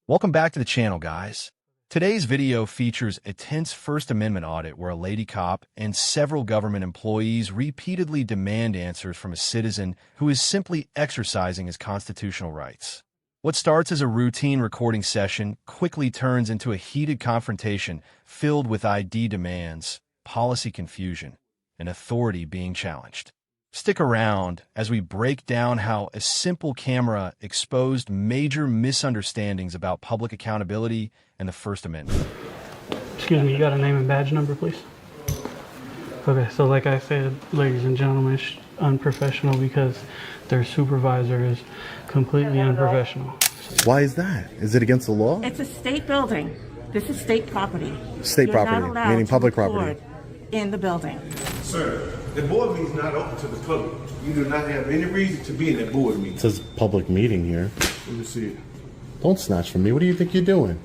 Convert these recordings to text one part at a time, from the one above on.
Welcome back to the channel, guys. Today's video features a tense First Amendment audit where a lady cop and several government employees repeatedly demand answers from a citizen who is simply exercising his constitutional rights. What starts as a routine recording session quickly turns into a heated confrontation filled with ID demands, policy confusion, and authority being challenged. Stick around as we break down how a simple camera exposed major misunderstandings about public accountability and the First Amendment. Excuse me, you got a name and badge number, please? Okay, so like I said, ladies and gentlemen, it's unprofessional because their supervisor is completely unprofessional. Why is that? Is it against the law? It's a state building. This is state property. State property, meaning public property. In the building. Sir, the board meeting is not open to the public. You do not have any reason to be in that board meeting. It says public meeting here. Let me see it. Don't snatch from me. What do you think you're doing?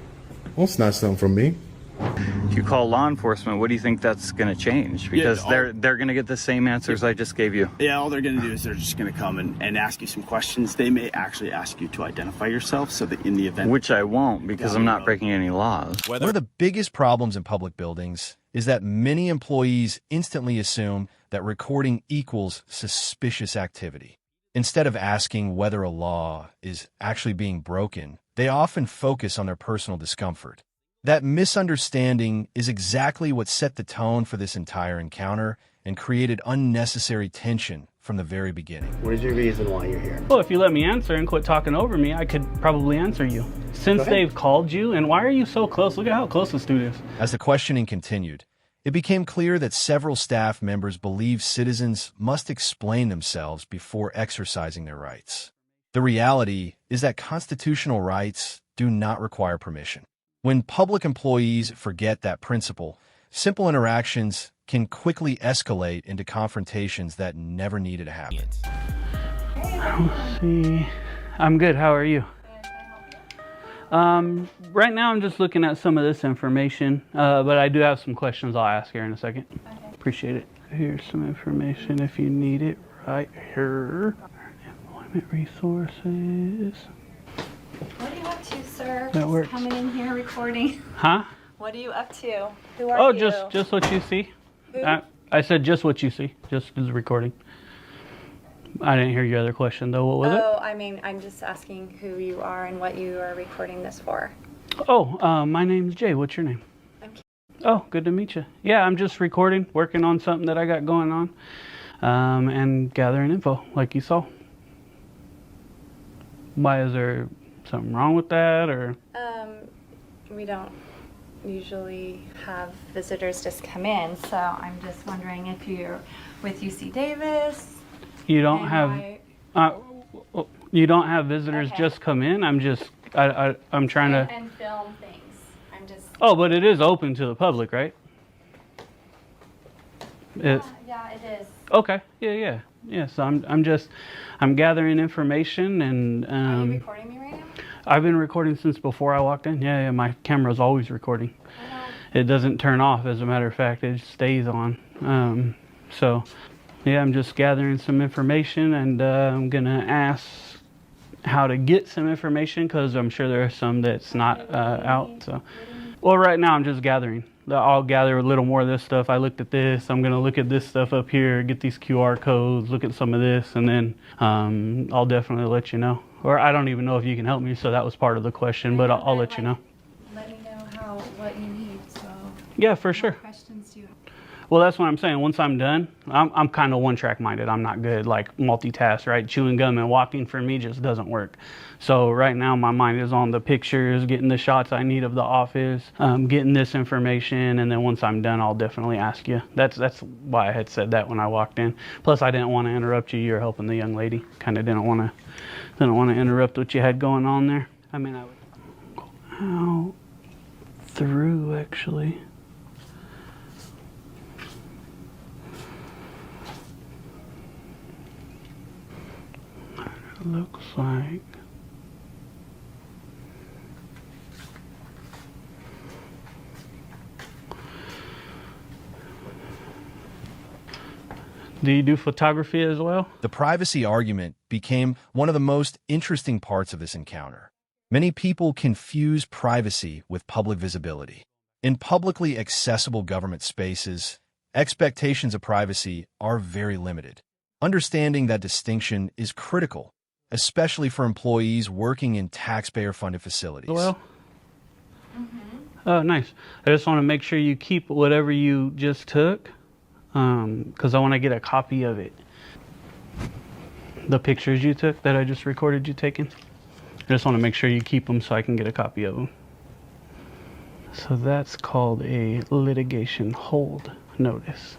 Don't snatch something from me. If you call law enforcement, what do you think that's going to change? Because they're going to get the same answers I just gave you. Yeah, all they're going to do is they're just going to come and ask you some questions. They may actually ask you to identify yourself so that in the event... Which I won't, because I'm not breaking any laws. One of the biggest problems in public buildings is that many employees instantly assume that recording equals suspicious activity. Instead of asking whether a law is actually being broken, they often focus on their personal discomfort. That misunderstanding is exactly what set the tone for this entire encounter and created unnecessary tension from the very beginning. What is your reason why you're here? Well, if you let me answer and quit talking over me, I could probably answer you. Since they've called you, and why are you so close? Look at how close this dude is. As the questioning continued, it became clear that several staff members believe citizens must explain themselves before exercising their rights. The reality is that constitutional rights do not require permission. When public employees forget that principle, simple interactions can quickly escalate into confrontations that never needed to happen. Let's see. I'm good. How are you? Right now I'm just looking at some of this information, but I do have some questions I'll ask here in a second. Okay. Appreciate it. Here's some information if you need it right here. Employment resources. What are you up to, sir? That works. Coming in here recording. Huh? What are you up to? Who are you? Just what you see. Who? I said just what you see. Just as recording. I didn't hear your other question though. What was it? Oh, I mean, I'm just asking who you are and what you are recording this for. Oh, my name's Jay. What's your name? I'm Kim. Oh, good to meet you. Yeah, I'm just recording, working on something that I got going on, and gathering info, like you saw. Why, is there something wrong with that, or? We don't usually have visitors just come in, so I'm just wondering if you're with UC Davis. You don't have visitors just come in. I'm trying to and film things. I'm just. Oh, but it is open to the public, right? Yeah, it is. Okay. Yeah. So I'm gathering information and. Are you recording me right now? I've been recording since before I walked in. Yeah. My camera's always recording. It doesn't turn off. As a matter of fact, it stays on. So. Yeah, I'm just gathering some information, and I'm going to ask how to get some information because I'm sure there are some that's not out. So, well, right now I'm just gathering. I'll gather a little more of this stuff. I looked at this. I'm going to look at this stuff up here, get these QR codes, look at some of this, and then I'll definitely let you know. Or I don't even know if you can help me, so that was part of the question, but I'll let you know. Let me know what you need. So. Yeah, for sure. What questions do you have? Well, that's what I'm saying. Once I'm done, I'm kind of one-track minded. I'm not good, like multitask, right? Chewing gum and walking for me just doesn't work. So right now my mind is on the pictures, getting the shots I need of the office, getting this information, and then once I'm done, I'll definitely ask you. That's why I had said that when I walked in. Plus, I didn't want to interrupt you. You're helping the young lady. Kind of didn't want to interrupt what you had going on there. I mean, I would go out through actually. Looks like do you do photography as well? The privacy argument became one of the most interesting parts of this encounter. Many people confuse privacy with public visibility. In publicly accessible government spaces, expectations of privacy are very limited. Understanding that distinction is critical, especially for employees working in taxpayer-funded facilities. Well, oh, nice. I just want to make sure you keep whatever you just took, because I want to get a copy of it. The pictures you took that I just recorded you taking. I just want to make sure you keep them so I can get a copy of them. So that's called a litigation hold notice.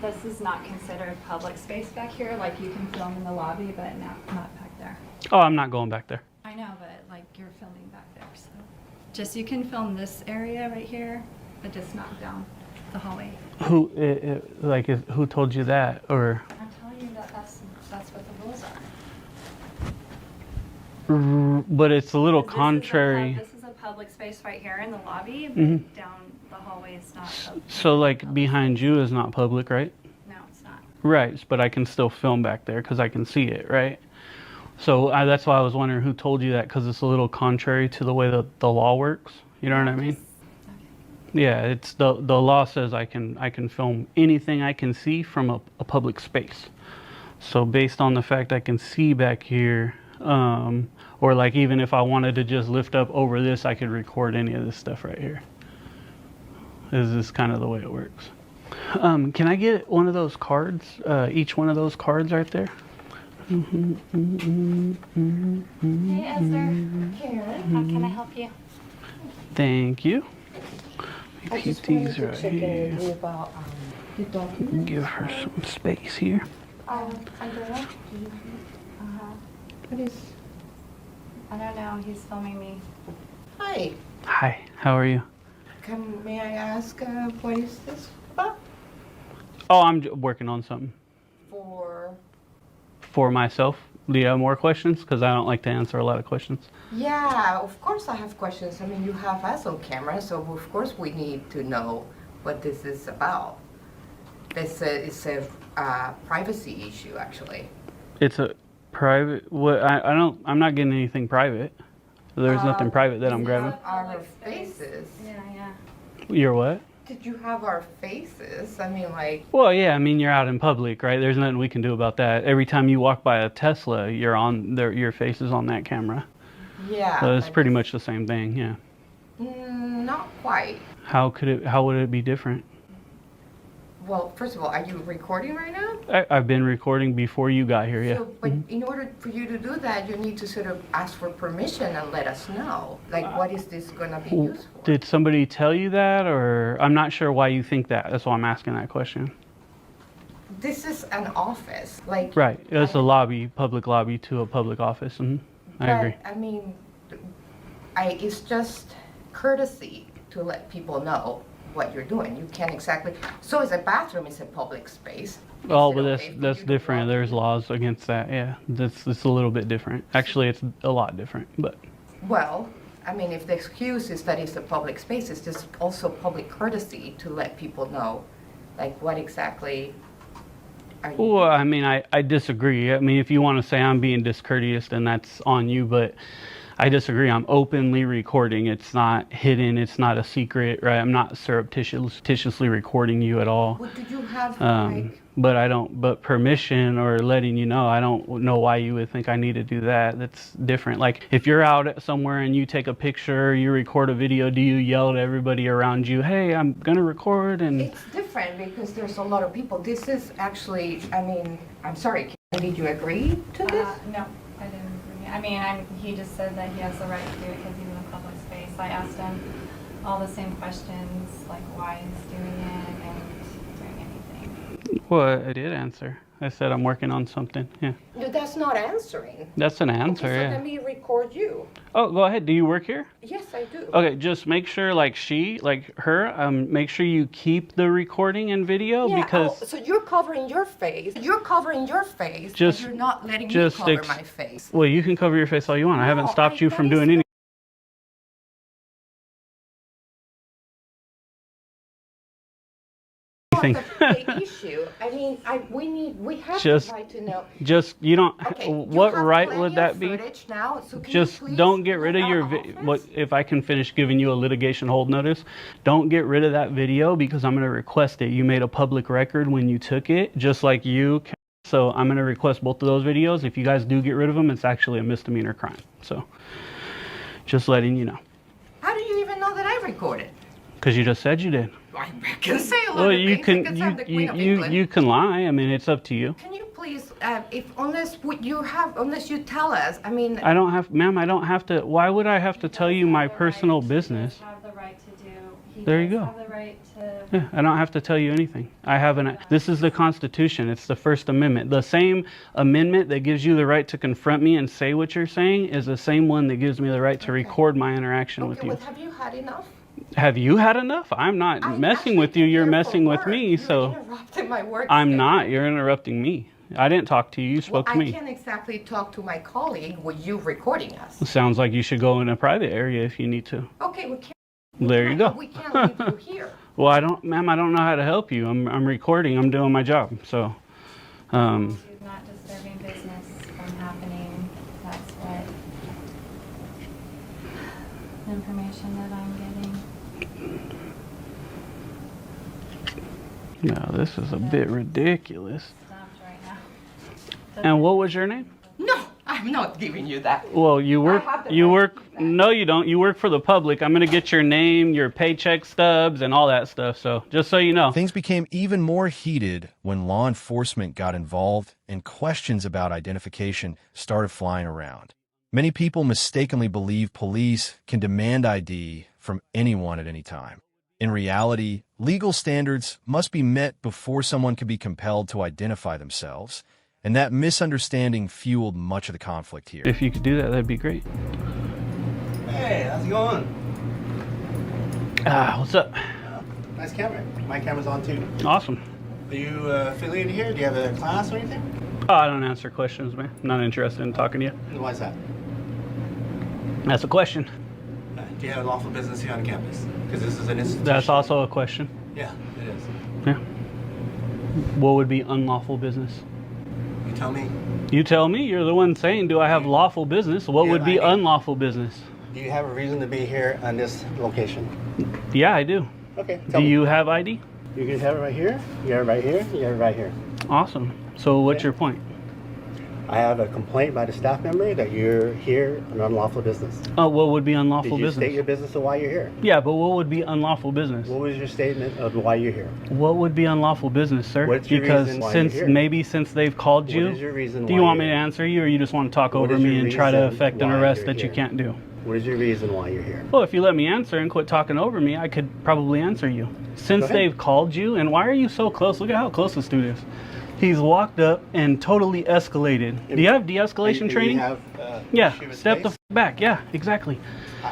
This is not considered public space back here. Like you can film in the lobby, but not back there. Oh, I'm not going back there. I know, but like you're filming back there, so just you can film this area right here, but just not down the hallway. Who who told you that, or? I'm telling you that that's what the rules are. But it's a little This contrary. This is a public space right here in the lobby, but down the hallway is not. So like behind you is not public, right? No, it's not. Right, but I can still film back there because I can see it, right? So that's why I was wondering who told you that, because it's a little contrary to the way that the law works. You know what I mean? Yeah, it's the law says I can film anything I can see from a public space. So based on the fact I can see back here, or like even if I wanted to just lift up over this, I could record any of this stuff right here. This is kind of the way it works. Can I get one of those cards? Each one of those cards right there. Hey, Esther. Karen, how can I help you? Thank you. Let me I keep just wanted these to right check in here. with you about the document. Give her some space here. Andrea? What is? I don't know. He's filming me. Hi. Hi, how are you? May I ask what is this about? Oh, I'm working on something for myself. Do you have more questions? Because I don't like to answer a lot of questions. Yeah, of course I have questions. I mean, you have us on camera, so of course we need to know what this is about. It's a privacy issue, actually. It's a private. What? I'm not getting anything private. There's nothing private that I'm grabbing. Our faces. Yeah. You're what? Did you have our faces? I mean, like. Well, yeah. I mean, you're out in public, right? There's nothing we can do about that. Every time you walk by a Tesla, you're on there. Your face is on that camera. Yeah. So it's pretty much the same thing. Yeah. Not quite. How would it be different? Well, first of all, are you recording right now? I've been recording before you got here, yeah. So, but in order for you to do that, you need to sort of ask for permission and let us know. Like, what is this going to be used for? Did somebody tell you that, or I'm not sure why you think that. That's why I'm asking that question. This is an office, like. Right, it's a lobby, public lobby to a public office. I agree. I mean, it's just courtesy to let people know what you're doing. You can't exactly. So is a bathroom is a public space. Oh, Is but it okay for that's you to different. walk There's through? laws against that. Yeah, it's a little bit different. Actually, it's a lot different. But Well, I mean, if the excuse is that it's a public space, it's just also public courtesy to let people know, like, what exactly are you well, I mean, I disagree. I mean, if you want to say I'm being discourteous, then that's on you. But I disagree. I'm openly recording. It's not hidden. It's not a secret, right? I'm not surreptitiously recording you at all. Well, did you have But permission or letting you know, I don't know why you would think I need to do that. That's different. Like if you're out somewhere and you take a picture, you record a video, do you yell to everybody around you, hey, I'm going to record? And It's different because there's a lot of people. This is actually, I mean, I'm sorry, did you agree to this? No, I didn't agree. I mean, he just said that he has the right to do it because he's in a public space. I asked him all the same questions, like why he's doing it and doing anything. well, I did answer. I said I'm working on something. Yeah. No, that's not answering. That's an answer, Okay, so yeah. let me record you. Oh, go ahead. Do you work here? Yes, I do. Okay, just make sure, make sure you keep the recording and video Yeah, because so you're covering your face. You're covering your face, Just- but you're not letting me just cover my face. well, you can cover your face all you want. I haven't No, stopped you that from is doing anything. anything. The issue. I mean, we have Just- the right to know. Just, you don't, Okay, what you have right plenty would of that be? footage now, so can Just you please don't get rid of let your, our what, office? if I can finish giving you a litigation hold notice, don't get rid of that video because I'm going to request it. You made a public record when you took it, just like you. So I'm going to request both of those videos. If you guys do get rid of them, it's actually a misdemeanor crime. So just letting you know. How do you even know that I recorded? Because you just said you did. I can say a lot Well, of you things can, because I'm the Queen of you England. can lie. I mean, it's up to you. Can you please, unless you tell us, I mean, I don't have, ma'am, I don't have to, why would I have to tell you my personal business? He does have the right to do. He There you does go. have the right to. Yeah, I don't have to tell you anything. I have this is the Constitution. It's the First Amendment. The same amendment that gives you the right to confront me and say what you're saying is the same one that gives me the right to record my interaction with okay, you. well, have you had enough? Have you had enough? I'm not I'm messing with you. actually You're here messing for with work. me, You're so interrupting my work I'm schedule. not. You're interrupting me. I didn't talk to you. You spoke Well, to I me. can't exactly talk to my colleague with you recording us. Sounds like you should go in a private area if you need to. Okay, we can't. There you go. We can't leave you here. Well, I don't, ma'am, I don't know how to help you. I'm recording. I'm doing my job. So, Not disturbing business from happening. That's what information that I'm getting. no, this is a bit ridiculous. Stopped right now. And what was your name? No, I'm not giving you that. Well, you work, have the right to do that. no, you don't. You work for the public. I'm going to get your name, your paycheck stubs, and all that stuff. So just so you know. Things became even more heated when law enforcement got involved and questions about identification started flying around. Many people mistakenly believe police can demand ID from anyone at any time. In reality, legal standards must be met before someone can be compelled to identify themselves, and that misunderstanding fueled much of the conflict here. If you could do that, that'd be great. Hey, how's it going? What's up? Nice camera. My camera's on too. Awesome. Are you affiliated here? Do you have a class or anything? Oh, I don't answer questions, man. I'm not interested in talking to you. Why is that? That's a question. Do you have a lawful business here on campus? Because this is an institution. That's also a question. Yeah, it is. Yeah. What would be unlawful business? You tell me. You tell me. You're the one saying, do I have lawful business? What You would have be ID? unlawful business? Do you have a reason to be here on this location? Yeah, I do. Okay, Do tell me. you have ID? You can have it right here. You have it right here. You have it right here. Awesome. So what's Okay. your point? I have a complaint by the staff member that you're here on unlawful business. Oh, what would be Did unlawful you business? state your business of why you're here? Yeah, but what would be unlawful business? What was your statement of why you're here? What would be unlawful business, sir? What's your Because reason why since you're here? maybe since they've called you, What is your reason do why you want you're me to here? answer you, or you just want to talk What over is me your and try to reason effect an why arrest you're that you here? can't do? What is your reason why you're here? Well, if you let me answer and quit talking over me, I could probably answer you. Since Go ahead. they've called you, and why are you so close? Look at how close this dude is. He's walked up and totally escalated. Do you have de-escalation And training? You have, Yeah, issue with step the space? back. Yeah, exactly.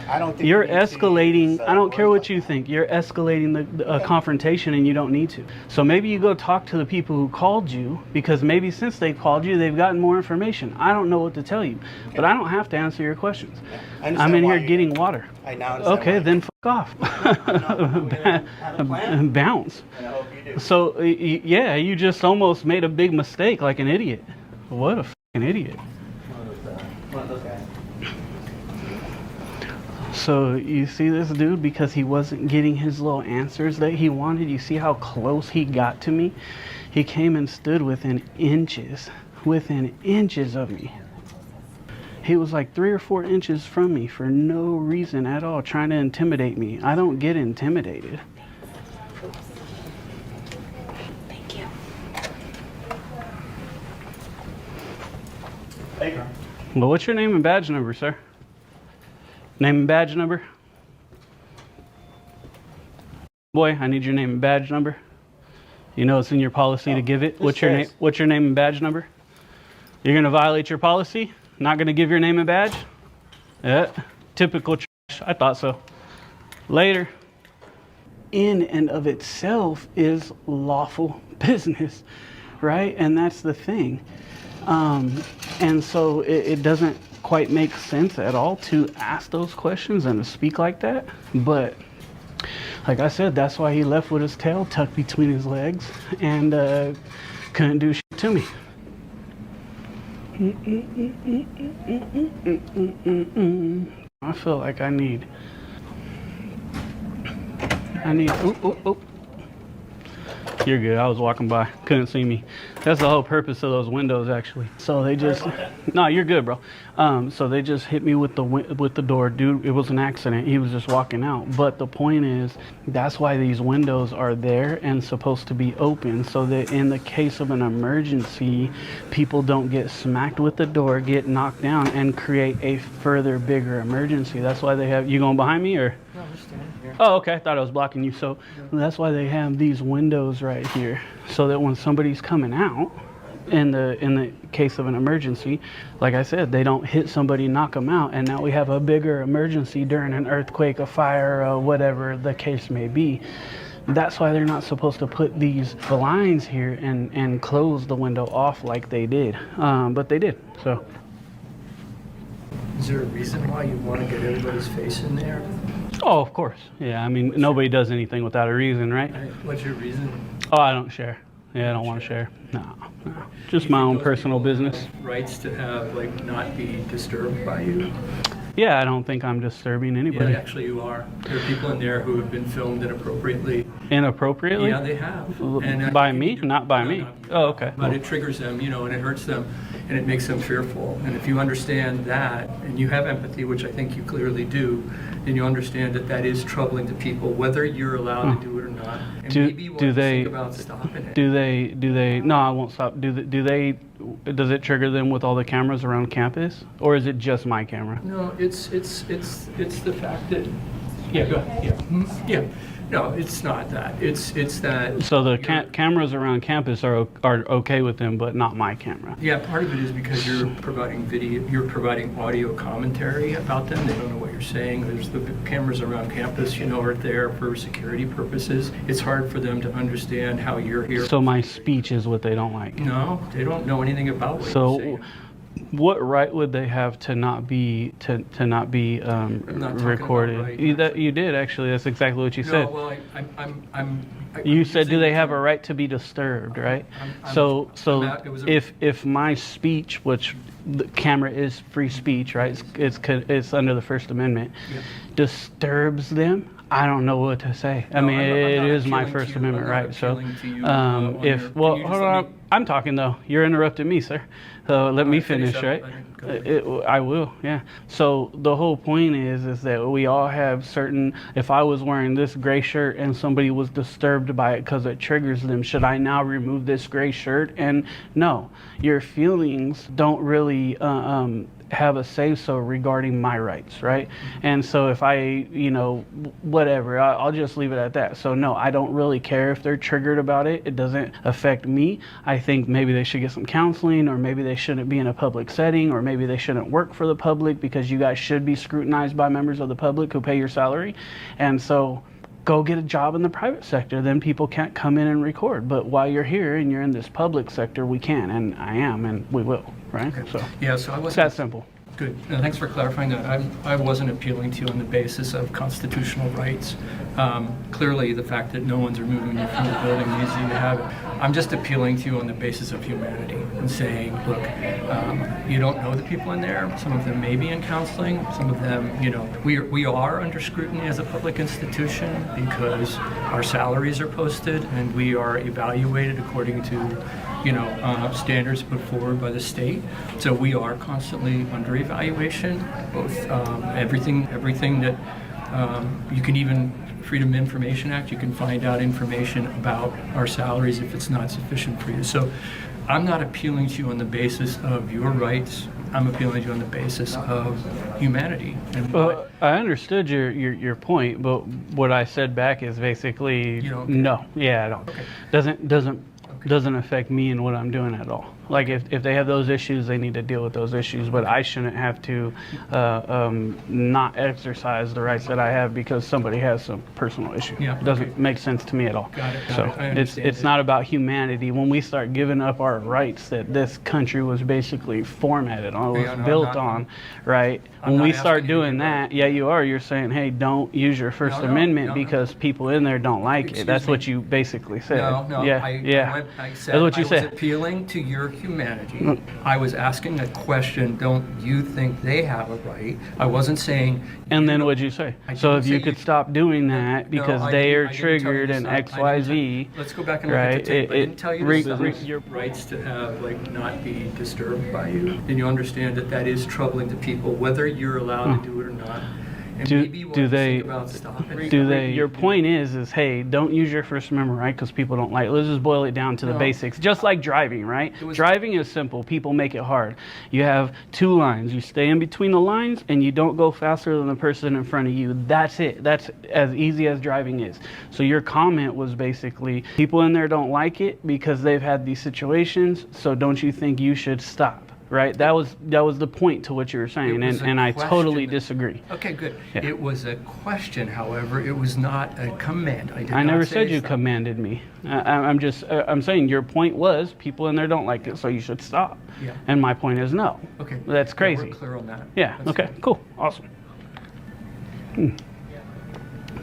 I don't think You're you need to escalating. use, I don't care words what like you that. think. You're escalating the confrontation, and you don't need to. So maybe you go talk to the people who called you, because maybe since they called you, they've gotten more information. I don't know what to tell you, but I don't have to answer your questions. I understand I'm in why here you're getting here. water. I now understand Okay, why. then fuck off. have a plan? Bounce. And I hope you do. So yeah, you just almost made a big mistake, like an idiot. What a fucking idiot. One of those guys. So you see this dude, because he wasn't getting his little answers that he wanted. You see how close he got to me? He came and stood within inches of me. He was like 3 or 4 inches from me for no reason at all, trying to intimidate me. I don't get intimidated. Thank you. Hey, girl. Well, what's your name and badge number, sir? Name and badge number? Boy, I need your name and badge number. You know it's in your policy to give it. What's your name? says- What's your name and badge number? You're gonna violate your policy? Not gonna give your name and badge? Yeah, typical trash. I thought so. Later. In and of itself is lawful business, right? And that's the thing. And so it doesn't quite make sense at all to ask those questions and to speak like that. But Like I said, that's why he left with his tail tucked between his legs and couldn't do shit to me. I feel like I need, oh. You're good. I was walking by. Couldn't see me. That's the whole purpose of those windows, actually. So they just... No, you're good, bro. So they just hit me with the door. Dude, it was an accident. He was just walking out. But the point is, that's why these windows are there and supposed to be open, so that in the case of an emergency, people don't get smacked with the door, get knocked down, and create a further bigger emergency. That's why they have... You going behind me, or...? No, I'm just standing here. Oh, okay. I thought I was blocking you. So that's why they have these windows right here, so that when somebody's coming out, in the case of an emergency, like I said, they don't hit somebody, knock them out, and now we have a bigger emergency during an earthquake, a fire, whatever the case may be. That's why they're not supposed to put these blinds here and close the window off like they did, but they did. So. Is there a reason why you want to get everybody's face in there? Oh, of course. Yeah, I mean, nobody does anything without a reason, right? What's your reason? Oh, I don't share. Yeah, I don't want to share. No. Just my own personal business. Rights to have, like, not be disturbed by you? Yeah, I don't think I'm disturbing anybody. Yeah, actually you are. There are people in there who have been filmed inappropriately. Inappropriately? Yeah, they have. And by me? Not by me. Oh, okay. But it triggers them, you know, and it hurts them, and it makes them fearful. And if you understand that, and you have empathy, which I think you clearly do, then you understand that that is troubling to people, whether you're allowed to do it or not. And maybe you want to think about stopping it. Do they, no, I won't stop. Does it trigger them with all the cameras around campus? Or is it just my camera? No, it's the fact that, yeah, go ahead, yeah. Yeah. No, it's not that. It's that. So the cameras around campus are okay with them, but not my camera. Yeah, part of it is because you're providing providing audio commentary about them. They don't know what you're saying. There's the cameras around campus, you know, are there for security purposes. It's hard for them to understand how you're here. So my speech is what they don't like. No, they don't know anything about what you're saying. What right would they have to not be recorded? You did actually. That's exactly what you said. Well, you said, do they have a right to be disturbed, right? If my speech, which the camera is free speech, right? It's under the First Amendment, disturbs them. I don't know what to say. I mean, it is my First Amendment right. So, hold on, I'm talking though. You're interrupting me, sir. So let me finish, right? I will, yeah. So the whole point is that we all have certain. If I was wearing this gray shirt and somebody was disturbed by it because it triggers them, should I now remove this gray shirt? And no, your feelings don't really have a say-so regarding my rights, right? And so if I, whatever, I'll just leave it at that. So no, I don't really care if they're triggered about it. It doesn't affect me. I think maybe they should get some counseling, or maybe they shouldn't be in a public setting, or maybe they shouldn't work for the public, because you guys should be scrutinized by members of the public who pay your salary. And so go get a job in the private sector, then people can't come in and record. But while you're here and you're in this public sector, we can, and I am, and we will, right? Okay. So yeah, so I wasn't, it's that simple. Good. No, thanks for clarifying that. I wasn't appealing to you on the basis of constitutional rights. Clearly, the fact that no one's removing you from the building means you have it. I'm just appealing to you on the basis of humanity and saying, look, you don't know the people in there. Some of them may be in counseling. Some of them, we are under scrutiny as a public institution because our salaries are posted and we are evaluated according to standards put forward by the state. So we are constantly under evaluation, both everything that you can even, Freedom of Information Act, you can find out information about our salaries if it's not sufficient for you. So I'm not appealing to you on the basis of your rights. I'm appealing to you on the basis of humanity. Well, I understood your point, but what I said back is basically no. Yeah, I don't. Okay. Doesn't affect me and what I'm doing at all. Like if they have those issues, they need to deal with those issues. But I shouldn't have to not exercise the rights that I have because somebody has some personal issue. Yeah, It doesn't make sense to me at all. Got it. So I understand it's not about humanity. When we start giving up our rights that this country was basically formatted on, built on, right? When we start doing that, yeah, you are. You're saying, hey, don't use your First Amendment because people in there don't like it. That's what you basically said. No, yeah, I said that's what you I said. was appealing to your humanity. I was asking a question, don't you think they have a right? I wasn't saying... And then what'd you say? So if you could stop doing that because they are triggered and X, Y, Z... Let's go back and look at the tape. I didn't tell you your rights to have, like, not be disturbed by you. And you understand that that is troubling to people, whether you're allowed to do it or not. And maybe you want to think about stopping. Your point is hey, don't use your First Amendment right because people don't like it. Let's just boil it down to the basics. Just like driving, right? Driving is simple. People make it hard. You have two lines. You stay in between the lines and you don't go faster than the person in front of you. That's it. That's as easy as driving is. So your comment was basically people in there don't like it because they've had these situations. So don't you think you should stop? Right, that was the point to what you were saying, and I totally disagree. Okay, good. Yeah. It was a question, however, it was not a command. I never said you commanded me. I'm saying your point was people in there don't like it, so you should stop. Yeah. And my point is no. Okay. That's crazy. Yeah, we're clear on that. Yeah. That's okay. fine. Cool. Awesome.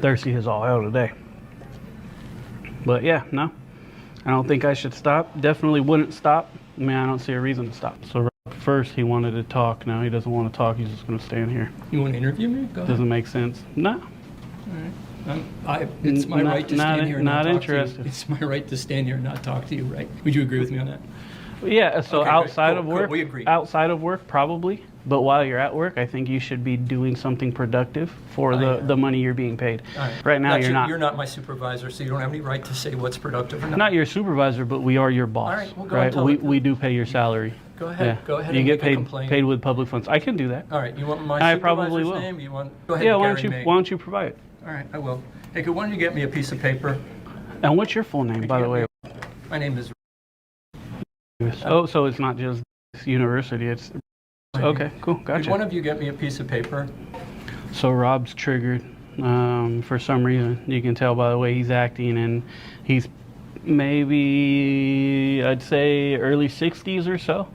Thirsty is all hell today. But yeah, no, I don't think I should stop. Definitely wouldn't stop. I mean, I don't see a reason to stop. So first he wanted to talk. Now he doesn't want to talk. He's just going to stand here. You want to interview me? Go ahead. Doesn't make sense. No. All right. It's my right to stand here and not talk interested. to you. It's my right to stand here and not talk to you, right? Would you agree with me on that? Yeah, so Okay, outside of cool, work, we agree. outside of work, probably. But while you're at work, I think you should be doing something productive for the money you're being paid. Right now, you're not. You're not my supervisor, so you don't have any right to say what's productive or not. Not your supervisor, but we are your boss. All right, well, go ahead and tell it. We do pay your salary. Go ahead. Yeah. Go ahead You and get make a complaint. paid with public funds. I can do that. All right. You want my I supervisor's probably will. name? You want? Go ahead. Yeah. and Why don't you provide it? All right. I will. Hey, why don't you get me a piece of paper? And what's your full name, by the way? My name is. Oh, so it's not just university. It's okay. Cool. Gotcha. Could one of you get me a piece of paper? So Rob's triggered for some reason. You can tell by the way he's acting, and he's maybe, I'd say, early 60s or so.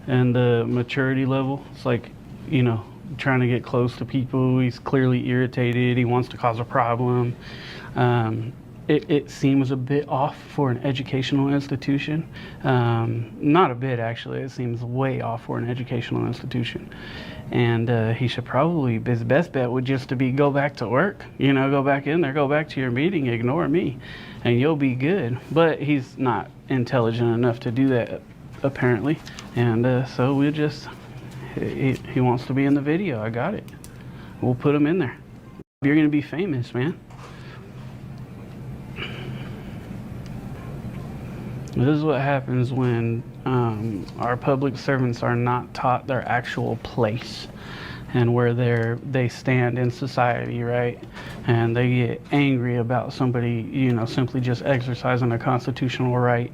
And the maturity level, it's like, you know, trying to get close to people. He's clearly irritated. He wants to cause a problem. It seems a bit off for an educational institution. Not a bit, actually. It seems way off for an educational institution. And he should probably, his best bet would just to be go back to work. You know, go back in there, go back to your meeting, ignore me, and you'll be good. But he's not intelligent enough to do that, apparently. And so we'll just, he wants to be in the video. I got it. We'll put him in there. You're going to be famous, man. This is what happens when our public servants are not taught their actual place and where they stand in society, right? And they get angry about somebody, you know, simply just exercising a constitutional right.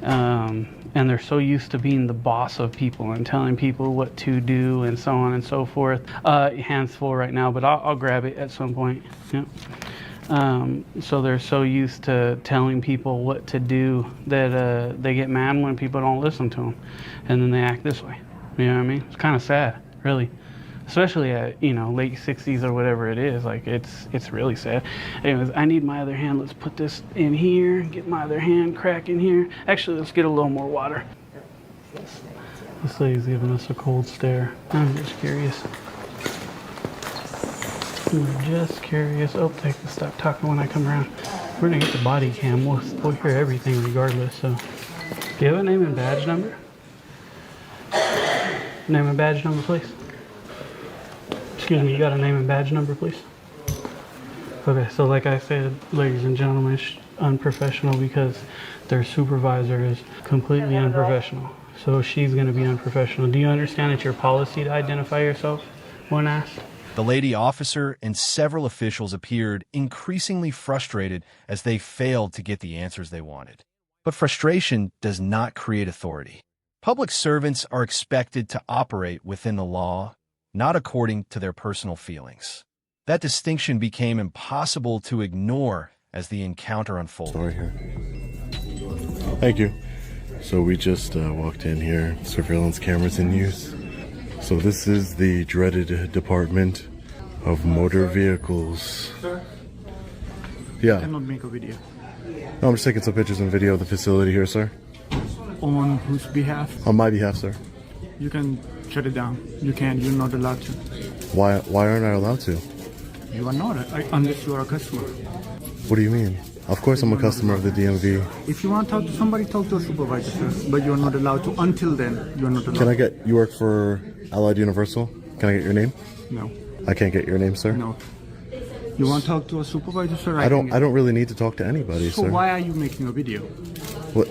And they're so used to being the boss of people and telling people what to do and so on and so forth. Hands full right now, but I'll grab it at some point. Yep. So they're so used to telling people what to do that they get mad when people don't listen to them, and then they act this way. You know what I mean? It's kind of sad, really, especially at, you know, late 60s or whatever it is. Like it's really sad. Anyways, I need my other hand. Let's put this in here. Get my other hand crack in here. Actually, let's get a little more water. This lady's giving us a cold stare. I'm just curious. Just curious. Oh, they can stop talking when I come around. We're gonna get the body cam. We'll hear everything regardless. So, do you have a name and badge number? Name and badge number, please. Excuse me. You got a name and badge number, please? Okay. So, like I said, ladies and gentlemen, it's unprofessional because their supervisor is completely unprofessional. So she's gonna be unprofessional. Do you understand it's your policy to identify yourself when asked? The lady officer and several officials appeared increasingly frustrated as they failed to get the answers they wanted. But frustration does not create authority. Public servants are expected to operate within the law, not according to their personal feelings. That distinction became impossible to ignore as the encounter unfolded. Sorry here. Thank you. So we just walked in here. Surveillance cameras in use. So this is the dreaded Department of Motor Vehicles. Sir? Yeah. I cannot make a video. No, I'm just taking some pictures and video of the facility here, sir. On whose behalf? On my behalf, sir. You can shut it down. You can. You're not allowed to. Why aren't I allowed to? You are not, unless you are a customer. What do you mean? Of course I'm a customer of the DMV. If you want to talk to somebody, talk to a supervisor, sir. But you're not allowed to. Until then, you're not allowed. Can I get, you work for Allied Universal? Can I get your name? No. I can't get your name, sir? No. You want to talk to a supervisor, sir? I don't really need to talk to anybody, so sir. So why are you making a video? Well,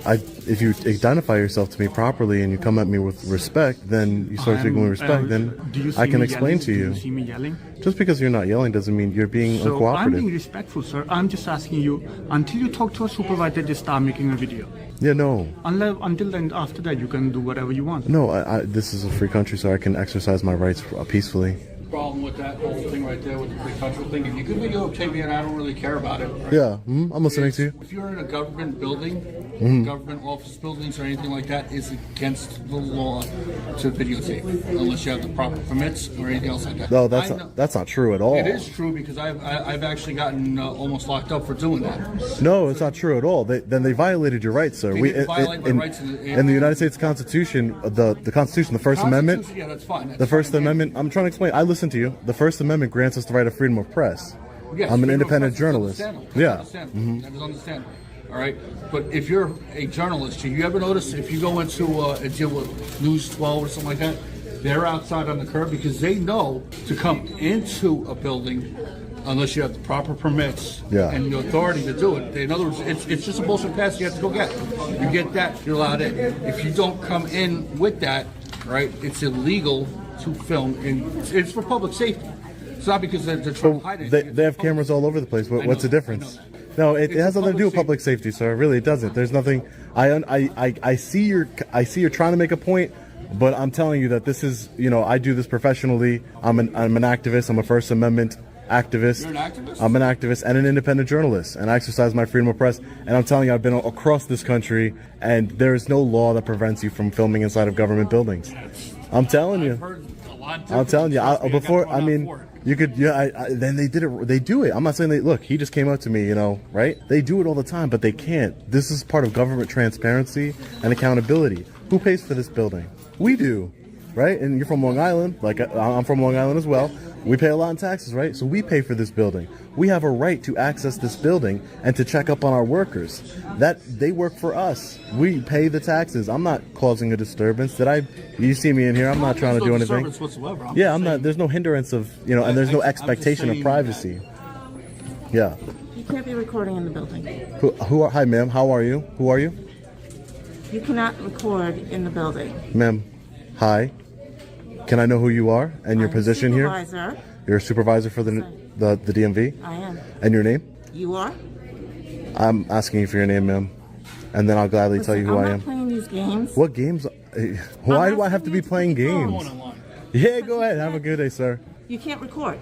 if you identify yourself to me properly and you come at me with respect, then you start speaking with respect, then I can explain to you. Do you see me yelling? Just because you're not yelling doesn't mean you're being uncooperative. I'm being respectful, sir. I'm just asking you, until you talk to a supervisor, just start making a video. Yeah, no. Until then, after that, you can do whatever you want. No, this is a free country, so I can exercise my rights peacefully. Problem with that whole thing right there with the free country thing. If you could videotape me and I don't really care about it. Right? Yeah, I'm listening to you. If you're in a government building, government office buildings or anything like that, it's against the law to videotape unless you have the proper permits or anything else like that. No, that's not true at all. It is true because I've actually gotten almost locked up for doing that. No, it's not true at all. Then they violated your rights, sir. They didn't violate my rights in the United States Constitution, the Constitution, the First Amendment. Yeah, that's fine. The First Amendment. I'm trying to explain. I listen to you. The First Amendment grants us the right of freedom of press. Yes, I'm an independent journalist. Yeah. That is understandable. All right. But if you're a journalist, you ever notice if you go into a deal with News 12 or something like that, they're outside on the curb because they know to come into a building unless you have the proper permits and the authority to do it. In other words, it's just a bullshit pass you have to go get. You get that, you're allowed in. If you don't come in with that, right, it's illegal to film, and it's for public safety. It's not because they're trying to hide it. They have cameras all over the place. What's the difference? No, it has nothing to do with public safety, sir. Really, it doesn't. There's nothing. I see you're trying to make a point, but I'm telling you that this is, I do this professionally. I'm an activist. I'm a First Amendment activist. You're an activist? I'm an activist and an independent journalist, and I exercise my freedom of press. And I'm telling you, I've been across this country, and there is no law that prevents you from filming inside of government buildings. I'm telling you. I'm telling you. You could. Then they did it. They do it. I'm not saying look. He just came up to me. Right? They do it all the time, but they can't. This is part of government transparency and accountability. Who pays for this building? We do, right? And you're from Long Island. Like I'm from Long Island as well. We pay a lot in taxes, right? So we pay for this building. We have a right to access this building and to check up on our workers. That they work for us. We pay the taxes. I'm not causing a disturbance. You see me in here? I'm not trying to do anything. Whatsoever. I'm not. There's no hindrance of and there's no expectation of privacy. Yeah. You can't be recording in the building. Hi, ma'am. How are you? Who are you? You cannot record in the building. Ma'am. Hi. Can I know who you are and your position here? You're a supervisor for the DMV? I am. And your name? You are? I'm asking you for your name, ma'am. And then I'll gladly tell you who I am. I'm not playing these games. What games? Why do I have to be playing games? Yeah, go ahead. Have a good day, sir. You can't record.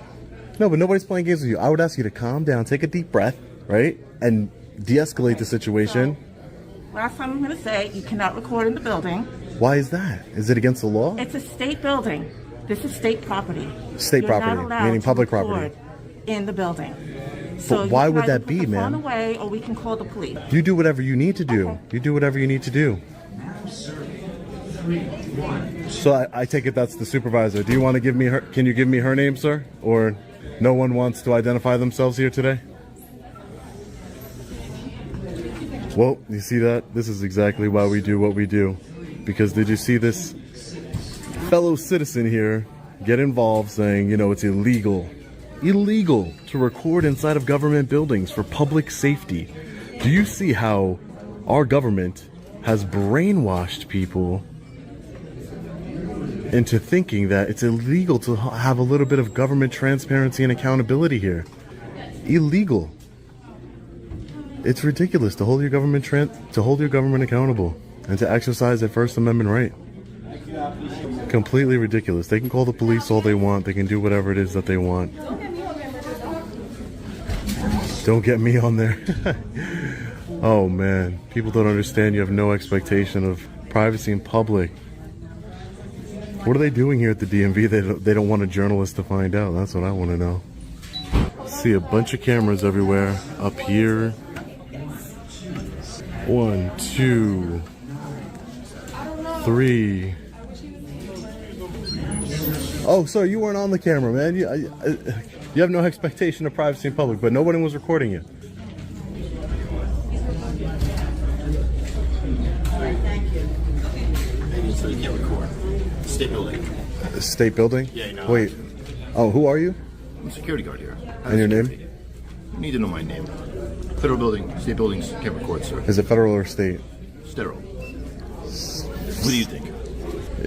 No, but nobody's playing games with you. I would ask you to calm down, take a deep breath, right? And de-escalate the situation. So, last time I'm going to say, you cannot record in the building. Why is that? Is it against the law? It's a state building. This is state property. State property, meaning public property. In the building. So why would that be, ma'am? Away, or we can call the police. You do whatever you need to do. Okay. You do whatever you need to do. So I take it that's the supervisor. Do you want to give me her? Can you give me her name, sir? Or no one wants to identify themselves here today? Well, you see that? This is exactly why we do what we do. Because did you see this fellow citizen here get involved saying, it's illegal to record inside of government buildings for public safety? Do you see how our government has brainwashed people into thinking that it's illegal to have a little bit of government transparency and accountability here? Illegal. It's ridiculous to hold your government accountable and to exercise their First Amendment right. Completely ridiculous. They can call the police all they want. They can do whatever it is that they want. Don't get me on there. Oh man, people don't understand. You have no expectation of privacy in public. What are they doing here at the DMV? They don't want a journalist to find out. That's what I want to know. See a bunch of cameras everywhere. Up here. 1, 2, 3. Oh, sorry, you weren't on the camera, man. You have no expectation of privacy in public, but nobody was recording you. So you can't record. State building. State building? Yeah, you know. Wait. Oh, who are you? I'm a security guard here. And your name? You need to know my name. Federal building, state buildings can't record, sir. Is it federal or state? Federal. What do you think?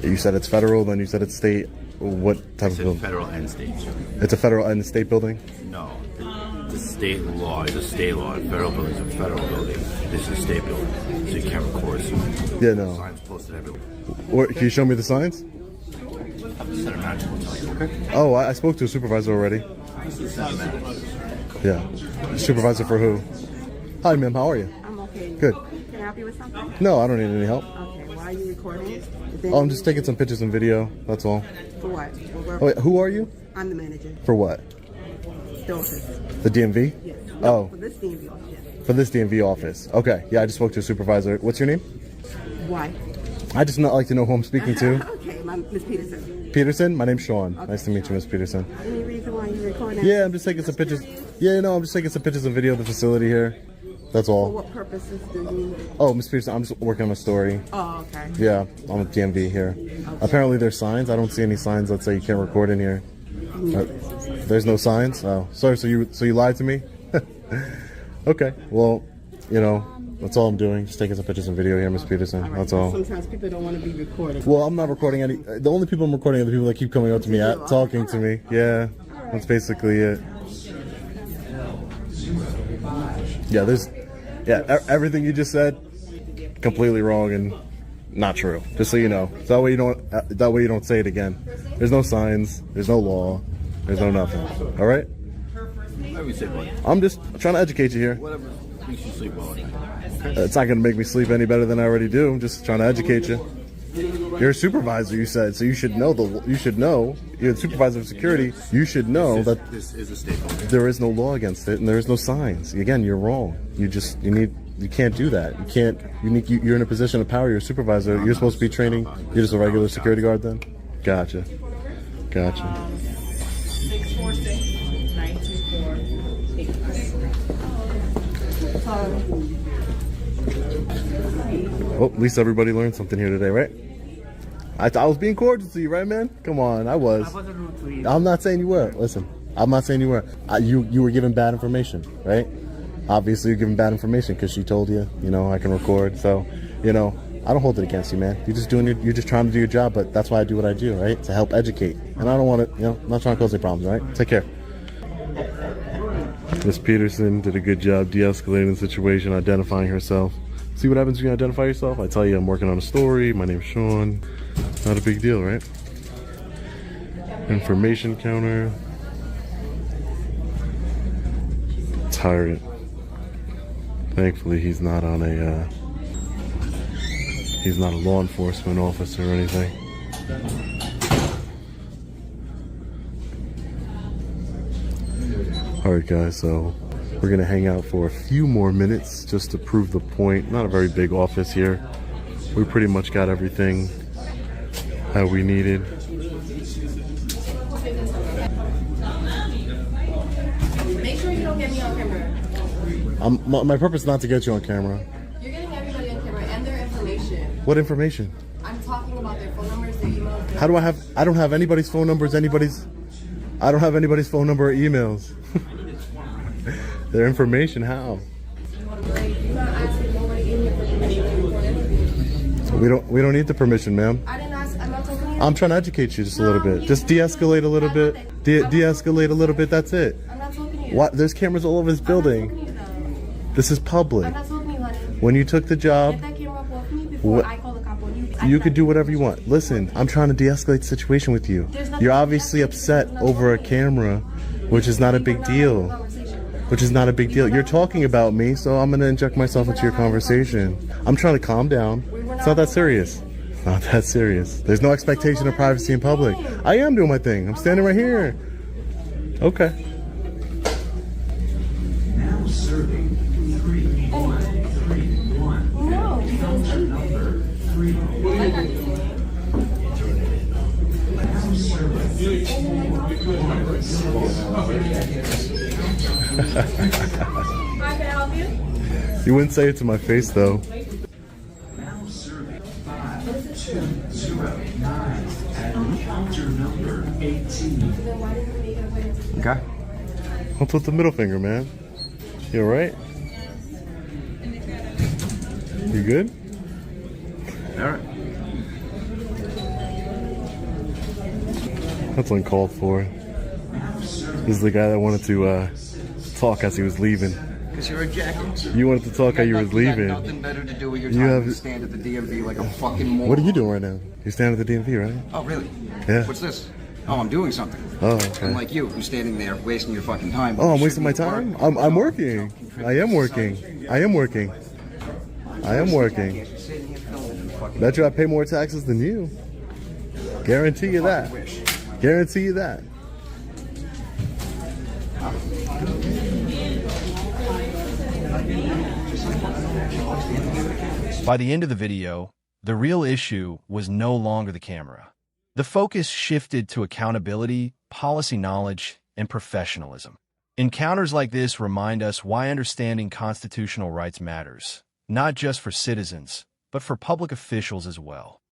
You said it's federal, then you said it's state. What type of building? Federal and state, sir. It's a federal and state building? No. The state law is a state law. Federal building is a federal building. This is a state building, so you can't record, sir. Yeah, no. Signs posted everywhere. Can you show me the signs? The center manager will tell you, okay? Oh, I spoke to a supervisor already. This is the center manager. Yeah. Supervisor for who? Hi, ma'am. How are you? I'm okay. Good. Can I help you with something? No, I don't need any help. Okay. Why are you recording? Oh, I'm just taking some pictures and video. That's all. For what? Oh, wait, who are you? I'm the manager. For what? The office. The DMV? Yes. Oh. For this DMV office. Yes. For this DMV office. Okay. Yeah, I just spoke to a supervisor. What's your name? Why? I just not like to know who I'm speaking to. Okay, Miss Peterson. Peterson? My name's Sean. Okay. Nice to meet you, Miss Peterson. Any reason why you're recording? Yeah, I'm just taking some pictures. Yeah, no, I'm just taking some pictures and video of the facility here. That's all. For what purposes do you? Oh, Miss Peterson, I'm just working on a story. Oh, okay. Yeah, I'm with DMV here. Okay. Apparently there's signs. I don't see any signs that say you can't record in here. There's no signs? Oh, sorry, so you lied to me? Okay, well, you know, that's all I'm doing. Just taking some pictures and video here, Miss Peterson. All right. That's all. Sometimes people don't want to be recorded. Well, I'm not recording any. The only people I'm recording are the people that keep coming up to me, talking to me. Yeah, that's basically it. Yeah, everything you just said, completely wrong and not true. Just so you know, that way you don't say it again. There's no signs. There's no law. There's no nothing. All right. I'm just trying to educate you here. Whatever makes you sleep well at night. It's not going to make me sleep any better than I already do. I'm just trying to educate you. You're a supervisor, you said, so you should know you're a supervisor of security. You should know that this is a state building. There is no law against it, and there is no signs. Again, you're wrong. You can't do that. You can't. You're in a position of power. You're a supervisor. You're supposed to be training. You're just a regular security guard then. Gotcha. 646-924-8. Well, at least everybody learned something here today, right? I was being cordial to you, right, man? Come on, I was. I wasn't rude to you. I'm not saying you were. Listen, I'm not saying you were. You were given bad information, right? Obviously, you're given bad information because she told you, I can record. So, I don't hold it against you, man. You're just trying to do your job, but that's why I do what I do, right? To help educate. And I don't want to, I'm not trying to cause any problems, right? Take care. Miss Peterson did a good job de-escalating the situation, identifying herself. See what happens when you identify yourself? I tell you I'm working on a story. My name's Sean. Not a big deal, right? Information counter. Tyrant. Thankfully he's not on he's not a law enforcement officer or anything. Alright guys, so we're gonna hang out for a few more minutes just to prove the point. Not a very big office here. We pretty much got everything that we needed. Make sure you don't get me on camera. My purpose is not to get you on camera. You're getting everybody on camera and their information. What information? I'm talking about their phone numbers, their emails. How do I don't have anybody's phone numbers, I don't have anybody's phone number or emails. Their information, how? We don't need the permission, ma'am. I didn't ask. I'm not talking to you. I'm trying to educate you just a little bit. Just de-escalate a little bit. De-escalate a little bit. That's it. I'm not talking to you. What? There's cameras all over this building. I'm not talking to you, This is public. I'm not talking to you, honey. When you took the job. Get that camera off me before I call the cop on you. You could do whatever you want. Listen, I'm trying to de-escalate the situation with you. You're obviously upset over a camera, which is not a big deal. Which is not a big deal. You're talking about me, so I'm gonna inject myself into your conversation. I'm trying to calm down. It's not that serious. It's not that serious. There's no expectation of privacy in public. I am doing my thing. I'm standing right here. Okay. Now serving 3131. Counter number 31. Now serving 31. Hi, can I help you? You wouldn't say it to my face, though. Now serving 5209 and counter number 18. Okay. What's with the middle finger, man? You alright? You good? Alright. That's uncalled for. This is the guy that wanted to talk as he was leaving. Because you're a jacket. You wanted to talk as you was leaving. You got nothing better to do with your time than stand at the DMV like a fucking moron. What are you doing right now? You're standing at the DMV, right? Oh, really? Yeah. What's this? Oh, I'm doing something. Oh, okay. Unlike you, who's standing there wasting your fucking time. Oh, I'm wasting my time? I'm working. I am working. I am working. I am working. Bet you I pay more taxes than you. Guarantee you that. Guarantee you that. By the end of the video, the real issue was no longer the camera. The focus shifted to accountability, policy knowledge, and professionalism. Encounters like this remind us why understanding constitutional rights matters, not just for citizens, but for public officials as well.